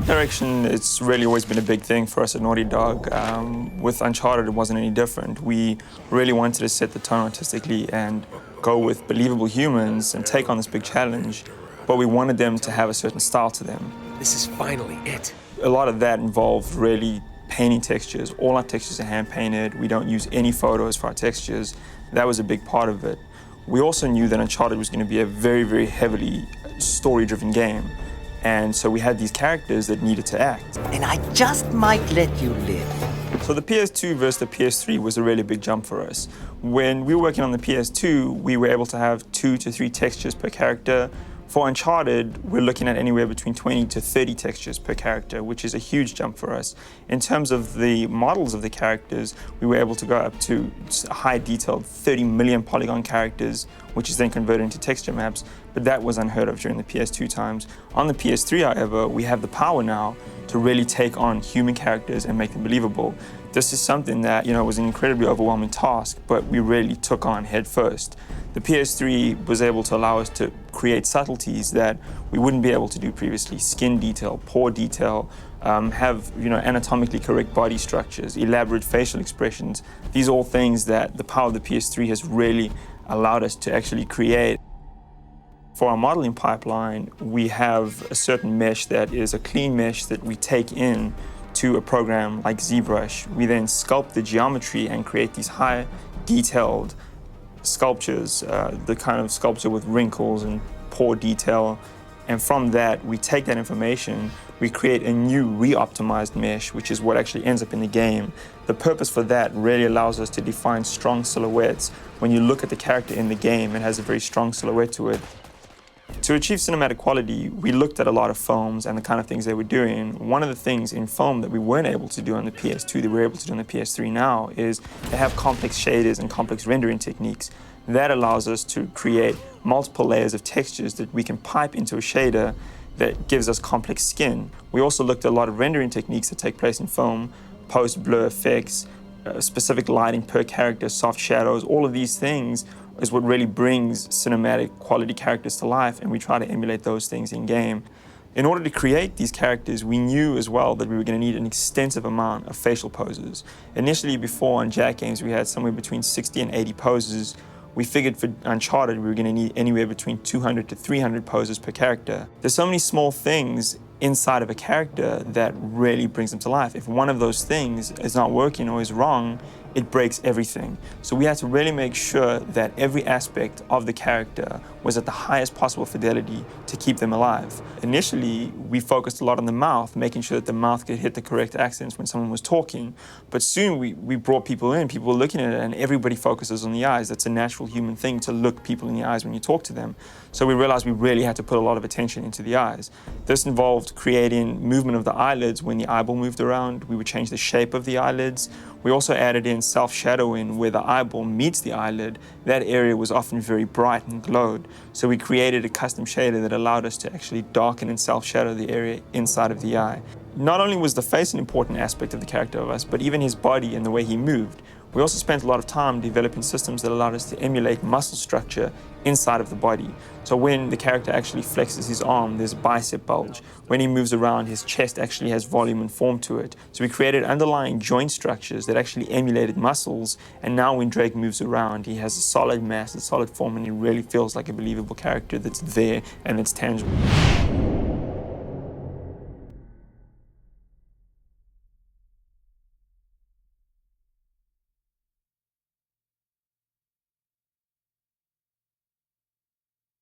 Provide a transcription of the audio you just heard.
direction, it's really always been a big thing for us at Naughty Dog. With Uncharted, it wasn't any different. We really wanted to set the tone artistically and go with believable humans and take on this big challenge, but we wanted them to have a certain style to them. This is finally it. A lot of that involved really painting textures. All our textures are hand-painted. We don't use any photos for our textures. That was a big part of it. We also knew that Uncharted was going to be a very, very heavily story-driven game. And so we had these characters that needed to act. And I just might let you live. So the PS2 versus the PS3 was a really big jump for us. When we were working on the PS2, we were able to have 2 to 3 textures per character. For Uncharted, we're looking at anywhere between 20 to 30 textures per character, which is a huge jump for us. In terms of the models of the characters, we were able to go up to high detailed 30 million polygon characters, which is then converted into texture maps, but that was unheard of during the PS2 times. On the PS3, however, we have the power now to really take on human characters and make them believable. This is something that, was an incredibly overwhelming task, but we really took on head first. The PS3 was able to allow us to create subtleties that we wouldn't be able to do previously. Skin detail, pore detail, have anatomically correct body structures, elaborate facial expressions. These are all things that the power of the PS3 has really allowed us to actually create. For our modeling pipeline, we have a certain mesh that is a clean mesh that we take in to a program like ZBrush. We then sculpt the geometry and create these high detailed sculptures, the kind of sculpture with wrinkles and pore detail. And from that, we take that information, we create a new re-optimized mesh, which is what actually ends up in the game. The purpose for that really allows us to define strong silhouettes. When you look at the character in the game, it has a very strong silhouette to it. To achieve cinematic quality, we looked at a lot of foams and the kind of things they were doing. One of the things in foam that we weren't able to do on the PS2 that we're able to do on the PS3 now is they have complex shaders and complex rendering techniques. That allows us to create multiple layers of textures that we can pipe into a shader that gives us complex skin. We also looked at a lot of rendering techniques that take place in foam, post-blur effects, specific lighting per character, soft shadows, all of these things is what really brings cinematic quality characters to life, and we try to emulate those things in game. In order to create these characters, we knew as well that we were going to need an extensive amount of facial poses. Initially, before on Jack games, we had somewhere between 60 and 80 poses. We figured for Uncharted, we were going to need anywhere between 200 to 300 poses per character. There's so many small things inside of a character that really brings them to life. If one of those things is not working or is wrong, it breaks everything. So we had to really make sure that every aspect of the character was at the highest possible fidelity to keep them alive. Initially, we focused a lot on the mouth, making sure that the mouth could hit the correct accents when someone was talking. But soon we brought people in, people were looking at it, and everybody focuses on the eyes. That's a natural human thing to look people in the eyes when you talk to them. So we realized we really had to put a lot of attention into the eyes. This involved creating movement of the eyelids when the eyeball moved around. We would change the shape of the eyelids. We also added in self-shadowing where the eyeball meets the eyelid. That area was often very bright and glowed. So we created a custom shader that allowed us to actually darken and self-shadow the area inside of the eye. Not only was the face an important aspect of the character of us, but even his body and the way he moved. We also spent a lot of time developing systems that allowed us to emulate muscle structure inside of the body. So when the character actually flexes his arm, there's a bicep bulge. When he moves around, his chest actually has volume and form to it. So we created underlying joint structures that actually emulated muscles, and now when Drake moves around, he has a solid mass, a solid form, and he really feels like a believable character that's there and that's tangible.